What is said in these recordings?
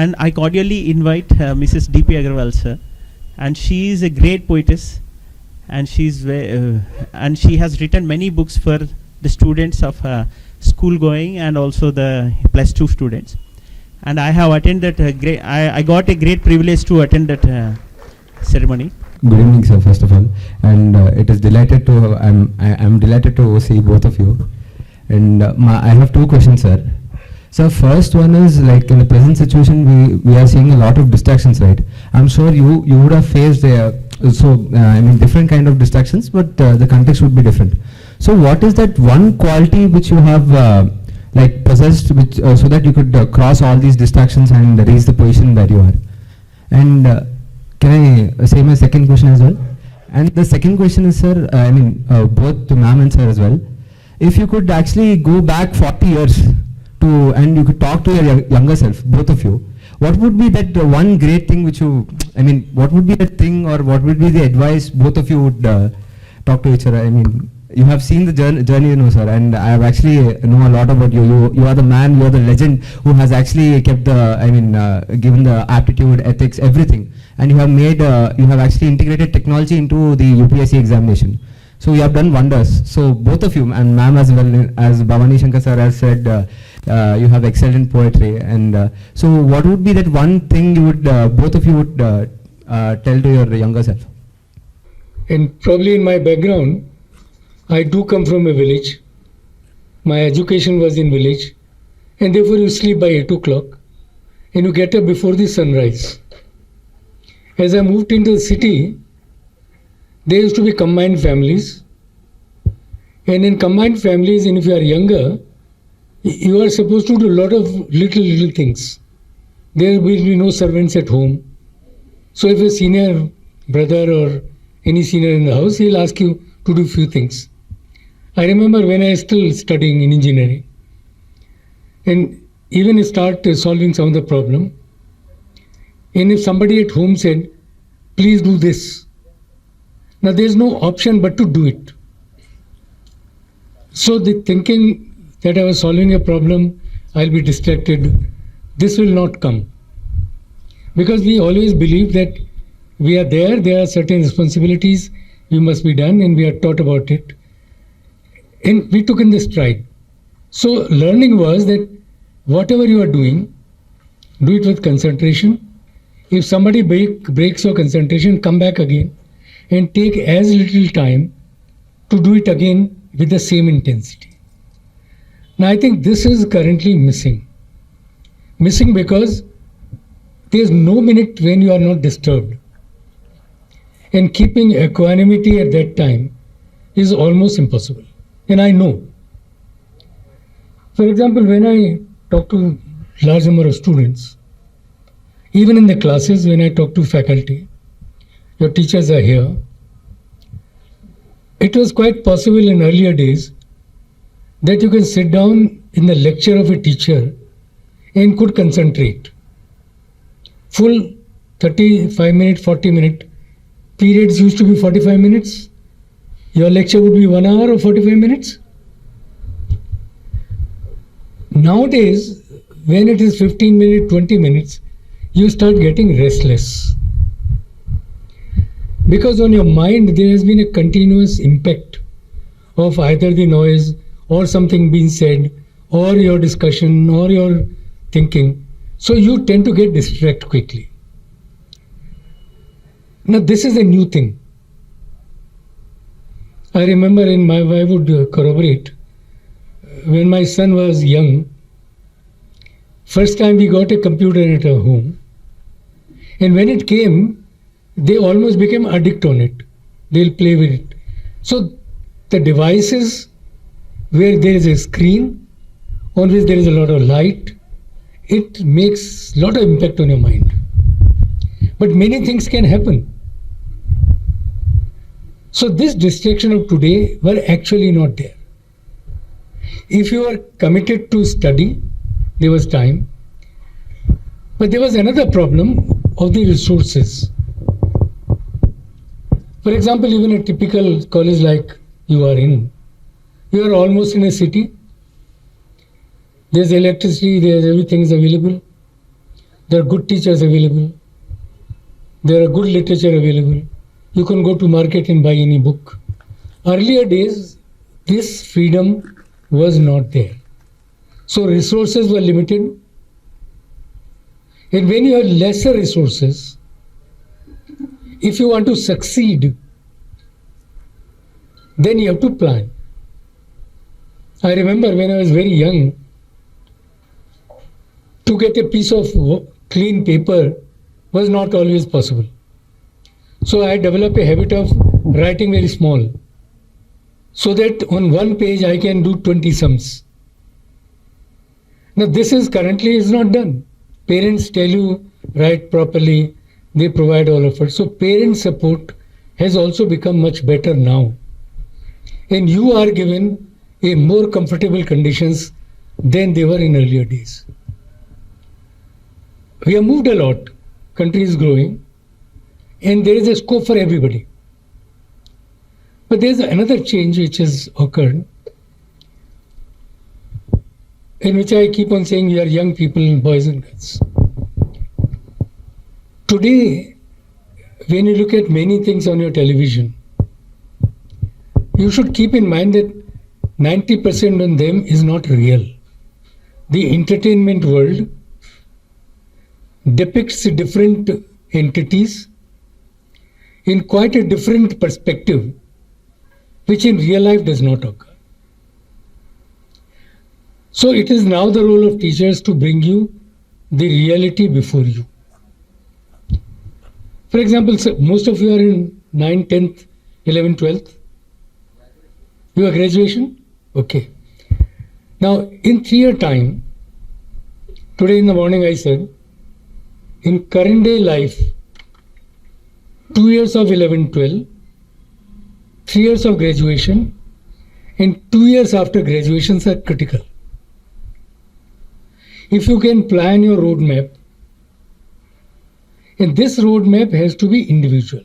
and I cordially invite Mrs. D.P. Agrwal, sir. And she is a great poetess, and she has written many books for the students of school going and also the +2 students. And I have attended I got a great privilege to attend that ceremony. Good evening, sir, first of all, and it is delighted to I'm delighted to see both of you. And I have two questions, sir. So first one is, like, in the present situation, we are seeing a lot of distractions, right? I'm sure you would have faced different kind of distractions, but the context would be different. So what is that one quality which you have possessed, which so that you could cross all these distractions and reach the position that you are? And can I say my second question as well? And the second question is, sir, both to ma'am and sir as well. If you could actually go back 40 years and you could talk to your younger self, both of you, what would be that one great thing which what would be the thing, or what would be the advice both of you would talk to each other? You have seen the journey, sir, and I have actually know a lot about you. You are the man, you are the legend who has actually kept given the aptitude, ethics, everything. And you have you have actually integrated technology into the UPSC examination. So you have done wonders. So both of you, and ma'am as well, as Bhavani Shankar sir has said, you have excelled in poetry. And so what would be that one thing you would, both of you would tell to your younger self? And probably in my background, I do come from a village. My education was in village. And therefore you sleep by 8 o'clock and you get up before the sunrise. As I moved into the city, there used to be combined families. And in combined families, and if you are younger, you are supposed to do a lot of little things. There will be no servants at home. So if a senior brother or any senior in the house, he'll ask you to do few things. I remember when I was still studying in engineering, and even start solving some of the problem. And if somebody at home said, please do this, now there's no option but to do it. So the thinking that I was solving a problem, I'll be distracted, this will not come. Because we always believe that we are there are certain responsibilities we must be done, and we are taught about it. And we took in the stride. So learning was that whatever you are doing, do it with concentration. If somebody breaks your concentration, come back again and take as little time to do it again with the same intensity. Now I think this is currently missing. Missing because there is no minute when you are not disturbed. And keeping equanimity at that time is almost impossible. And I know. For example, when I talk to large number of students, even in the classes, when I talk to faculty, your teachers are here, it was quite possible in earlier days that you can sit down in the lecture of a teacher and could concentrate. Full 35-minute, 40-minute periods used to be 45 minutes. Your lecture would be 1 hour or 45 minutes. Nowadays, when it is 15 minutes, 20 minutes, you start getting restless. Because on your mind, there has been a continuous impact of either the noise or something being said, or your discussion, or your thinking. So you tend to get distracted quickly. Now this is a new thing. I remember, I would corroborate, when my son was young, first time we got a computer at our home, and when it came, they almost became addict on it. They'll play with it. So the devices where there is a screen, on which there is a lot of light, it makes a lot of impact on your mind. But many things can happen. So this distraction of today were actually not there. If you are committed to study, there was time. But there was another problem of the resources. For example, even a typical college like you are in, you are almost in a city. There's electricity, there's everything is available. There are good teachers available. There are good literature available. You can go to market and buy any book. Earlier days, this freedom was not there. So resources were limited. And when you have lesser resources, if you want to succeed, then you have to plan. I remember when I was very young, to get a piece of clean paper was not always possible. So I developed a habit of writing very small, so that on one page I can do 20 sums. Now this is currently is not done. Parents tell you write properly, they provide all of it. So parent support has also become much better now. And you are given a more comfortable conditions than they were in earlier days. We have moved a lot. Country is growing, and there is a scope for everybody. But there is another change which has occurred, in which I keep on saying we are young people, boys and girls. Today, when you look at many things on your television, you should keep in mind that 90% of them is not real. The entertainment world depicts different entities in quite a different perspective, which in real life does not occur. So it is now the role of teachers to bring you the reality before you. For example, most of you are in 9th, 10th, 11th, 12th. Your graduation? Okay. Now, in 3-year time, today in the morning I said, in current day life, 2 years of 11, 12, 3 years of graduation, and 2 years after graduations are critical. If you can plan your roadmap, and this roadmap has to be individual.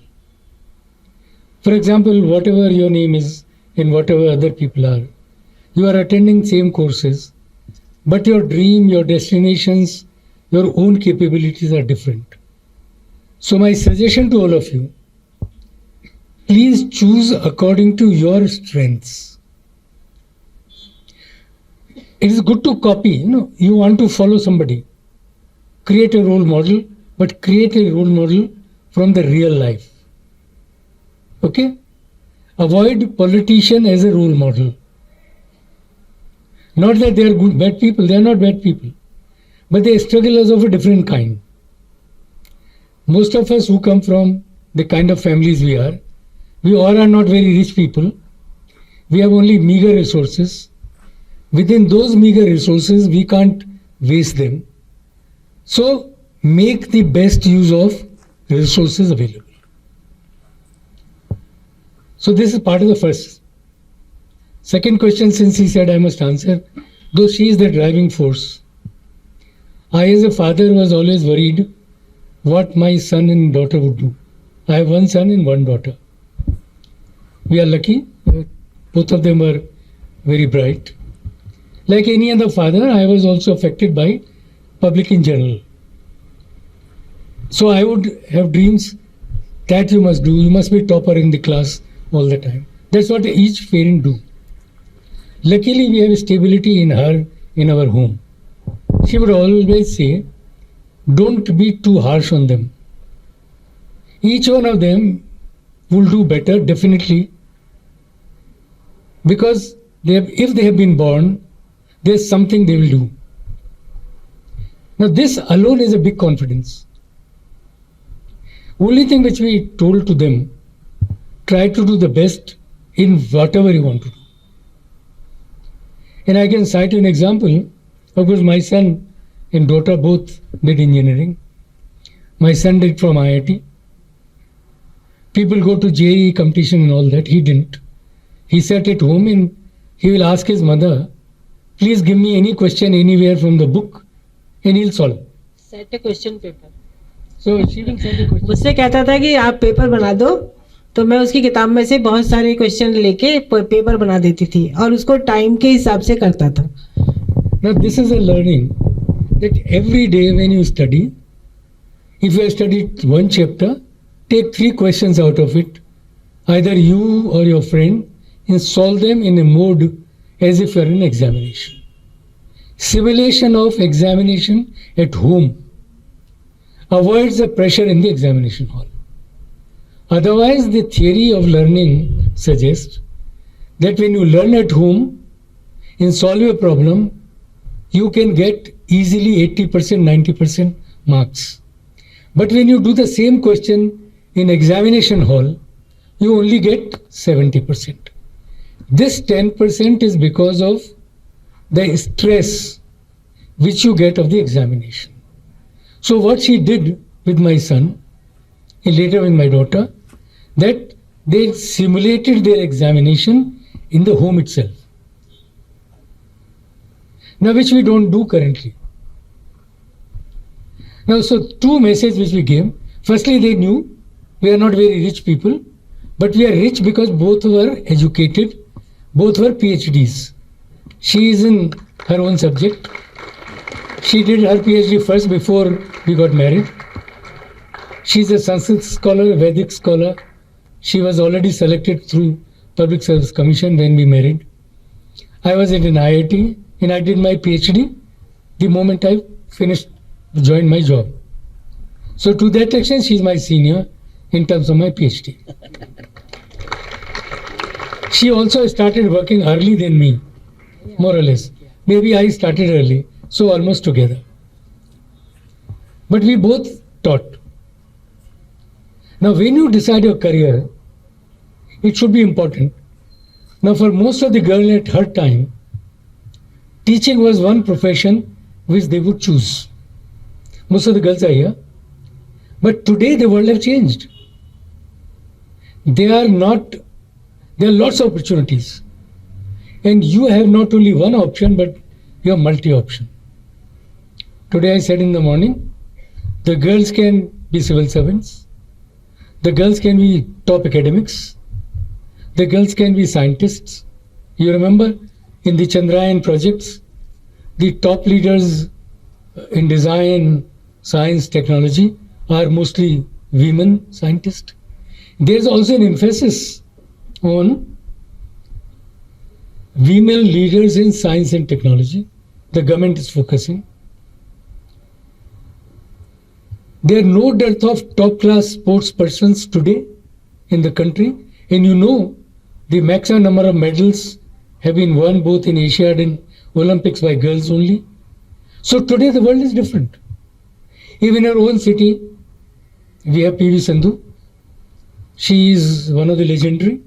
For example, whatever your name is and whatever other people are, you are attending same courses, but your dream, your destinations, your own capabilities are different. So my suggestion to all of you, please choose according to your strengths. It is good to copy, you want to follow somebody. Create a role model, but create a role model from the real life. Okay? Avoid politician as a role model. Not that they are good, bad people, they are not bad people. But they struggle as of a different kind. Most of us who come from the kind of families we all are not very rich people. We have only meager resources. Within those meager resources, we can't waste them. So, make the best use of resources available. So, this is part of the first. Second question, since he said I must answer, though she is the driving force. I as a father was always worried what my son and daughter would do. I have one son and one daughter. We are lucky, both of them are very bright. Like any other father, I was also affected by public in general. So I would have dreams that you must do, you must be topper in the class all the time. That's what each parent do. Luckily we have stability in her, in our home. She would always say, don't be too harsh on them. Each one of them will do better, definitely. Because if they have been born, there's something they will do. Now this alone is a big confidence. Only thing which we told to them, try to do the best in whatever you want to do. And I can cite an example. Of course, my son and daughter both did engineering. My son did from IIT. People go to JEE competition and all that. He didn't. He sat at home and he will ask his mother, please give me any question anywhere from the book and he'll solve. Set a question paper. So she will set a question. मुझसे कहता था कि आप paper बना दो, तो मैं उसकी किताब में से बहुत सारे क्वेश्चन लेके पेपर बना देती थी और उसको टाइम के हिसाब से करता था. Now this is a learning that every day when you study, If you have studied one chapter, take 3 questions out of it, either you or your friend, and solve them in a mode as if you are in examination. Simulation of examination at home avoids the pressure in the examination hall. Otherwise, the theory of learning suggests that when you learn at home and solve a problem, you can get easily 80%, 90% marks. But when you do the same question in examination hall, you only get 70%. This 10% is because of the stress which you get of the examination. So what she did with my son, and later with my daughter, that they simulated their examination in the home itself. Now, which we don't do currently. Now, so 2 messages which we gave. Firstly, they knew we are not very rich people, but we are rich because both were educated, both were PhDs. She is in her own subject. She did her PhD first before we got married. She is a Sanskrit scholar, Vedic scholar. She was already selected through Public Service Commission when we married. I was at an IIT and I did my PhD the moment I joined my job. So to that extent, she is my senior in terms of my PhD. She also started working early than me, more or less. Maybe I started early, so almost together. But we both taught. Now, when you decide your career, it should be important. Now, for most of the girls at her time, teaching was one profession which they would choose. Most of the girls are here. But today the world has changed. There are lots of opportunities. And you have not only one option, but you have multi-option. Today I said in the morning, the girls can be civil servants. The girls can be top academics. The girls can be scientists. You remember in the Chandrayaan projects, the top leaders in design, science, technology are mostly women scientists. There's also an emphasis on women leaders in science and technology. The government is focusing. There are no dearth of top-class sports persons today in the country. And you know, the maximum number of medals have been won both in Asiad and Olympics by girls only. So today the world is different. Even in our own city, we have PV Sandhu. She is one of the legendary.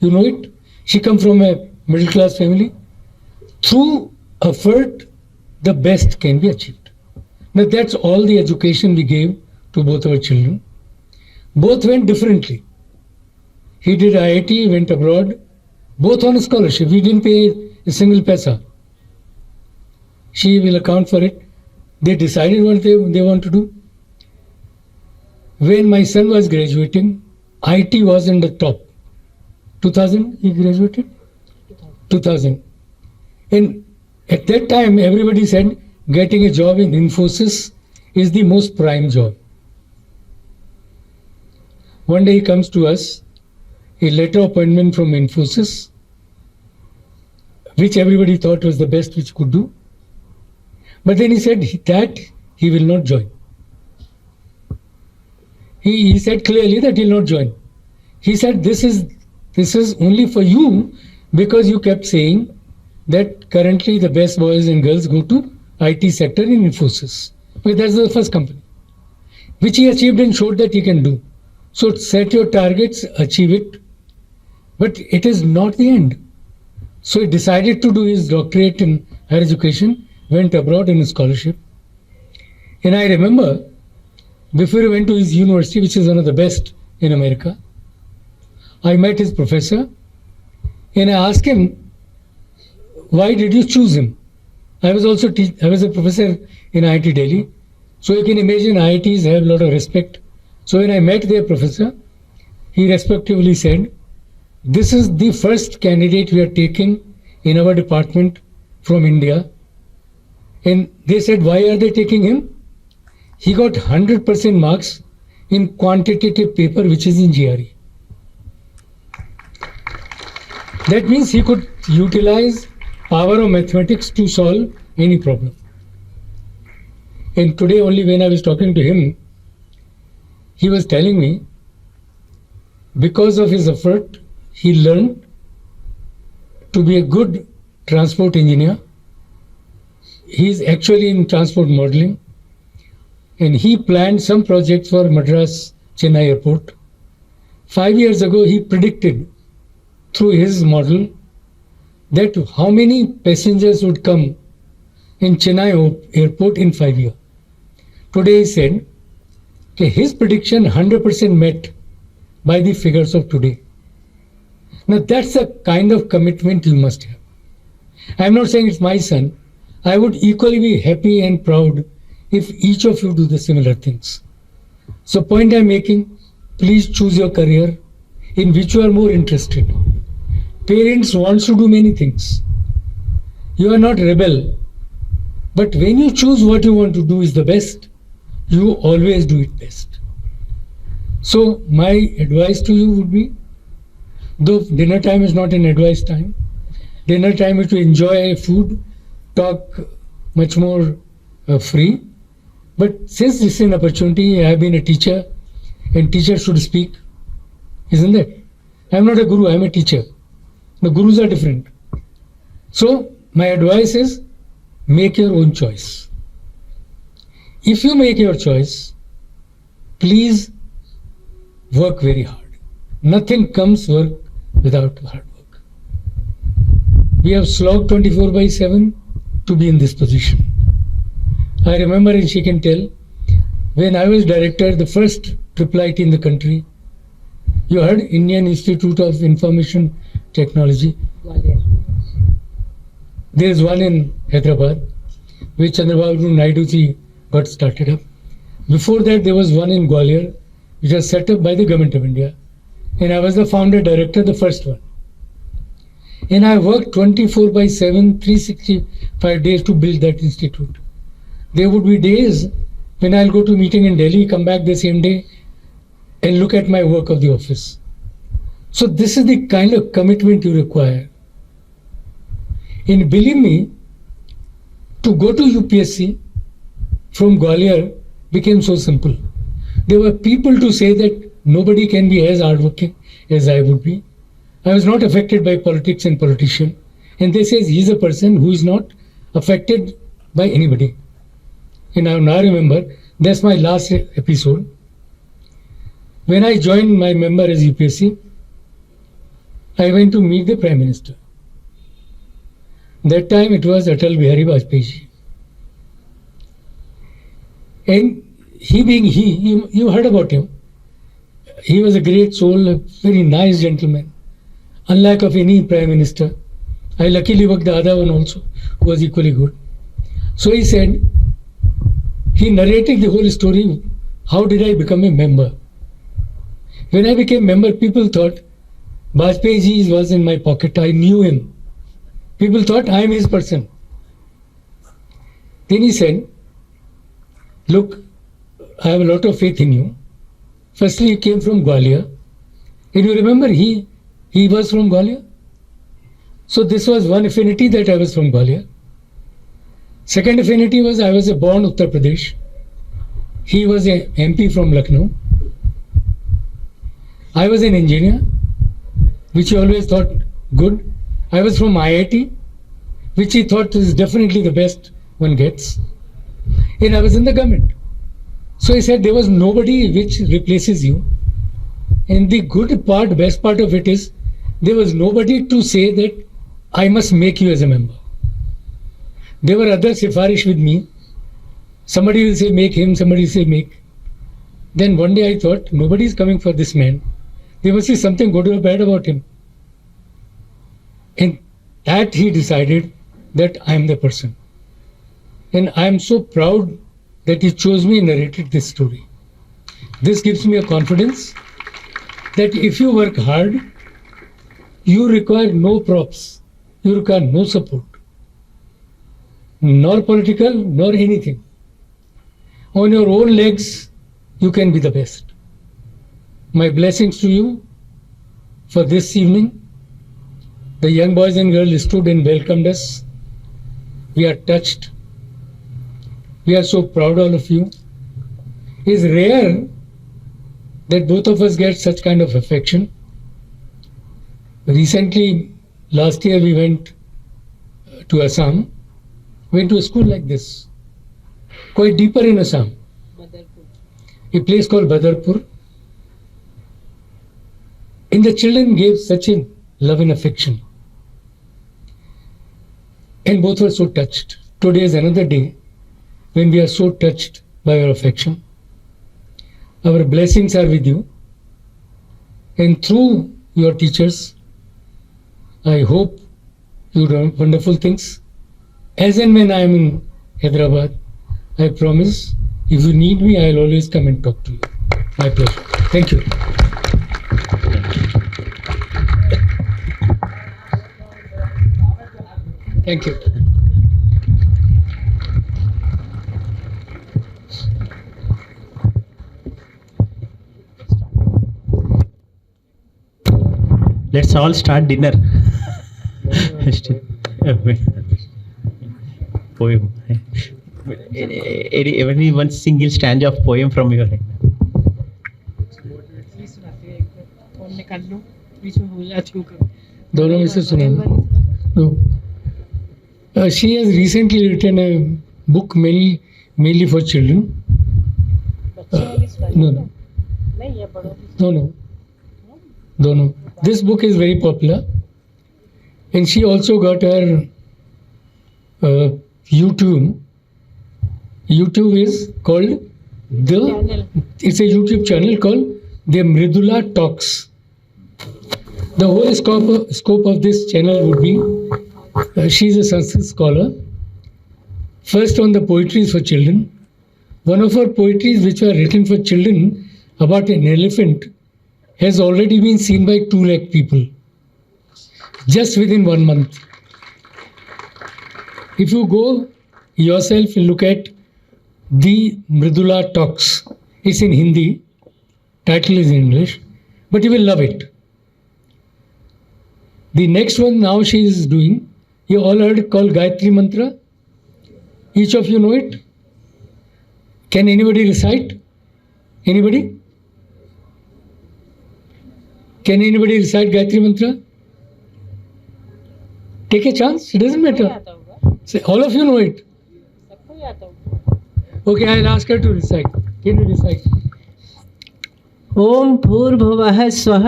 You know it. She comes from a middle-class family. Through effort, the best can be achieved. Now that's all the education we gave to both our children. Both went differently. He did IIT, went abroad, both on a scholarship. We didn't pay a single paisa. She will account for it. They decided what they want to do. When my son was graduating, IT was in the top. 2000 he graduated? 2000. And at that time, everybody said getting a job in Infosys is the most prime job. One day he comes to us, a letter appointment from Infosys, which everybody thought was the best which could do. But then he said that he will not join. He said clearly that he will not join. He said this is only for you because you kept saying that currently the best boys and girls go to IT sector in Infosys. Well, that's the first company, which he achieved and showed that he can do. So set your targets, achieve it, but it is not the end. So he decided to do his doctorate in higher education, went abroad in a scholarship. And I remember before he went to his university, which is one of the best in America, I met his professor and I asked him, why did you choose him? I was a professor in IIT Delhi. So you can imagine IITs have a lot of respect. So when I met their professor, he respectively said, this is the first candidate we are taking in our department from India. And they said, why are they taking him? he got 100% marks in quantitative paper, which is in GRE. That means he could utilize power of mathematics to solve any problem. And today only when I was talking to him, he was telling me, because of his effort, he learned to be a good transport engineer. He is actually in transport modeling, and he planned some projects for Madras Chennai airport. 5 years ago, he predicted through his model that how many passengers would come in Chennai airport in 5 years. Today he said that his prediction 100% met by the figures of today. Now that's the kind of commitment you must have. I'm not saying it's my son. I would equally be happy and proud if each of you do the similar things. So point I'm making, please choose your career in which you are more interested. Parents want to do many things. You are not rebel. But when you choose what you want to do is the best, you always do it best. So my advice to you would be, though dinner time is not an advice time, dinner time is to enjoy food, talk much more free. But since this is an opportunity, I have been a teacher and teachers should speak, isn't it? I am not a guru, I am a teacher. The gurus are different. So my advice is, make your own choice. If you make your choice, please work very hard. Nothing comes work without hard work. We have slogged 24/7 to be in this position. I remember, and she can tell, when I was director, the first triple IT in the country, you heard Indian Institute of Information Technology. There is one in Hyderabad, which Chandrababu Naidu ji got started up. Before that, there was one in Gwalior, which was set up by the Government of India. And I was the founder director, the first one. And I worked 24/7, 365 days to build that institute. There would be days when I'll go to a meeting in Delhi, come back the same day, and look at my work of the office. So this is the kind of commitment you require. And believe me, to go to UPSC from Gwalior became so simple. There were people to say that nobody can be as hardworking as I would be. I was not affected by politics and politician. And they say he's a person who is not affected by anybody. And I now remember, that's my last episode. When I joined my member as UPSC, I went to meet the Prime Minister. That time it was Atal Bihari Vajpayee ji. And he being you heard about him. He was a great soul, a very nice gentleman. Unlike of any Prime Minister. I luckily worked the other one also, who was equally good. So he said, he narrated the whole story, how did I become a member? When I became member, people thought Vajpayee ji was in my pocket. I knew him. People thought I am his person. Then he said, look, I have a lot of faith in you. Firstly, he came from Gwalior. And you remember, he was from Gwalior. So this was one affinity, that I was from Gwalior. Second affinity was I was born in Uttar Pradesh. He was a MP from Lucknow. I was an engineer, which he always thought good. I was from IIT, which he thought is definitely the best one gets. And I was in the government. So he said there was nobody which replaces you. And the good part, best part of it is, there was nobody to say that I must make you as a member. There were other sifarish with me. Somebody will say make him, somebody will say make. Then one day I thought, nobody is coming for this man. There must be something good or bad about him. And that he decided that I am the person. And I am so proud that he chose me and narrated this story. This gives me a confidence that if you work hard, you require no props, you require no support, nor political, nor anything. on your own legs, you can be the best. My blessings to you for this evening. The young boys and girls stood and welcomed us. We are touched. We are so proud all of you. It's rare that both of us get such kind of affection. Recently, last year we went to Assam, went to a school like this, quite deeper in Assam, a place called Badarpur. And the children gave such a love and affection. And both were so touched. Today is another day when we are so touched by your affection. Our blessings are with you. And through your teachers, I hope you do wonderful things. As and when I am in Hyderabad, I promise, if you need me, I will always come and talk to you. My pleasure. Thank you. Thank you. Let's all start dinner. Poem. Any one single stanza of poem from your head. दोनों में से सुनेंगे. No. She has recently written a book mainly for children. No. This book is very popular, and she also got her YouTube. YouTube is called it's a YouTube channel called the Mridula Talks. The whole scope of this channel would be, she is a Sanskrit scholar. First on the poetries for children. One of her poetries which were written for children about an elephant has already been seen by 2 lakh people just within 1 month. If you go yourself and look at the Mridula Talks, it's in Hindi, title is in English, but you will love it. The next one now she is doing, you all heard, called Gayatri Mantra. Each of you know it? Can anybody recite? Anybody? Can anybody recite Gayatri Mantra? Take a chance, it doesn't matter. Say, all of you know it. Okay, I'll ask her to recite. Can you recite? ओम भूर्भुवः स्वः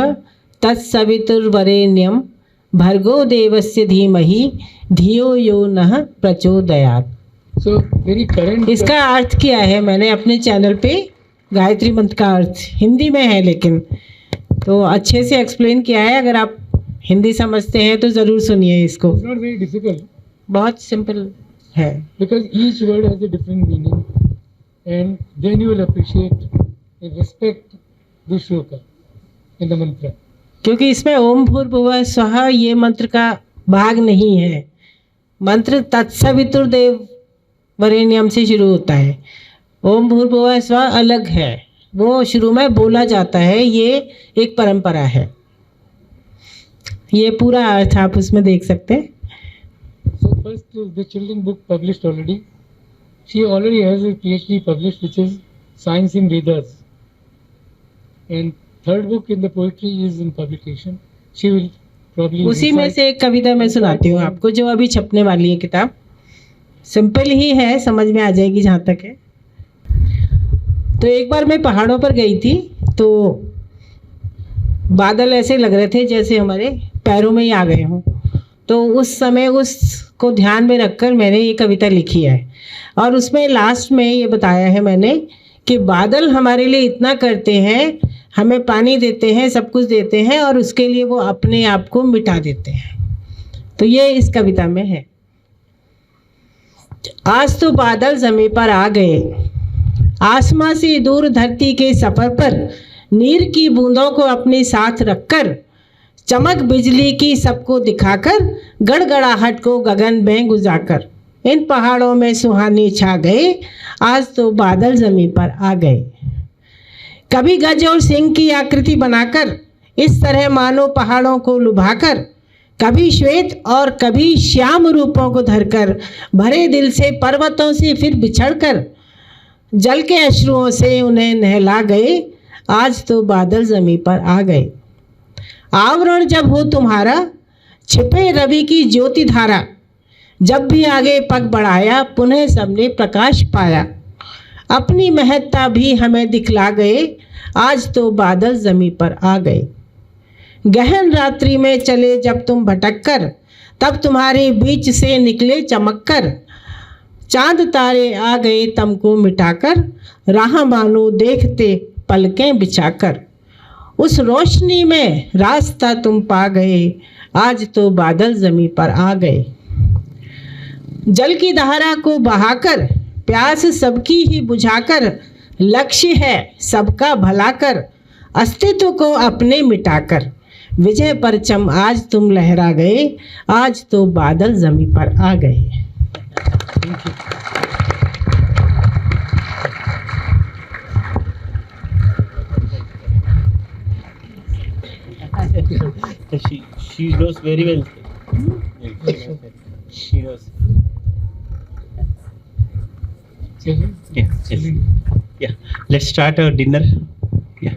तत्सवितुर्वरेण्यं भर्गो देवस्य धीमहि धियो यो नः प्रचोदयात्. So very current. इसका अर्थ क्या है? मैंने अपने चैनल पे गायत्री मंत्र का अर्थ हिंदी में है, लेकिन तो अच्छे से एक्सप्लेन किया है. अगर आप हिंदी समझते हैं तो ज़रूर सुनिए इसको. It's not very difficult. बहुत सिंपल है. Because each word has a different meaning, and then you will appreciate and respect the shloka in the mantra. क्योंकि इसमें ओम भूर्भुवः स्वः ये मंत्र का भाग नहीं है. मंत्र तत्सवितुर्देव वरेण्यम से शुरू होता है. ओम भूर्भुवः स्वः अलग है, वो शुरू में बोला जाता है. ये एक परंपरा है. ये पूरा अर्थ आप उसमें देख सकते हैं. So first, the children book published already. She already has a PhD published, which is Science in Vedas. And third book in the poetry is in publication. She will probably. उसी में से एक कविता मैं सुनाती हूँ आपको, जो अभी छपने वाली है किताब. सिंपल ही है, समझ में आ जाएगी जहाँ तक है. तो एक बार मैं पहाड़ों पर गई थी, तो बादल ऐसे लग रहे थे जैसे हमारे पैरों में ही आ गए हों. तो उस समय उसको ध्यान में रखकर मैंने ये कविता लिखी है. और उसमें लास्ट में ये बताया है मैंने कि बादल हमारे लिए इतना करते हैं, हमें पानी देते हैं, सब कुछ देते हैं, और उसके लिए वो अपने आप को मिटा देते हैं. तो ये इस कविता में है. आज तो बादल ज़मीं पर आ गए, आसमां से दूर धरती के सफ़र पर नीर की बूंदों को अपने साथ रखकर, चमक बिजली की सबको दिखाकर, गड़गड़ाहट को गगन में गुजाकर. इन पहाड़ों में सुहाने छा गए, आज तो बादल ज़मीं पर आ गए। कभी गज और सिंह की आकृति बनाकर, इस तरह मानो पहाड़ों को लुभाकर, कभी श्वेत और कभी श्याम रूपों को धरकर, भरे दिल से पर्वतों से फिर बिछड़कर, जल के अश्रुओं से उन्हें नहला गए, आज तो बादल ज़मीं पर आ गए। आवरण जब हो तुम्हारा, छिपे रवि की ज्योति धारा, जब भी आगे पग बढ़ाया, पुनः सबने प्रकाश पाया। अपनी महत्ता भी हमें दिखला गए, आज तो बादल ज़मीं पर आ गए। गहन रात्रि में चले जब तुम भटक कर, तब तुम्हारे बीच से निकले चमक कर, चांद तारे आ गए तुमको मिटाकर, राह मानो देखते पलकें बिछाकर। उस रोशनी में रास्ता तुम पा गए, आज तो बादल ज़मीं पर आ गए। जल की धारा को बहाकर, प्यास सबकी ही बुझाकर, लक्ष्य है सबका भला कर, अस्तित्व को अपने मिटाकर, विजय परचम आज तुम लहरा गए, आज तो बादल ज़मीं पर आ गए। She knows very well. She knows. Yeah. Let's start our dinner. Yeah.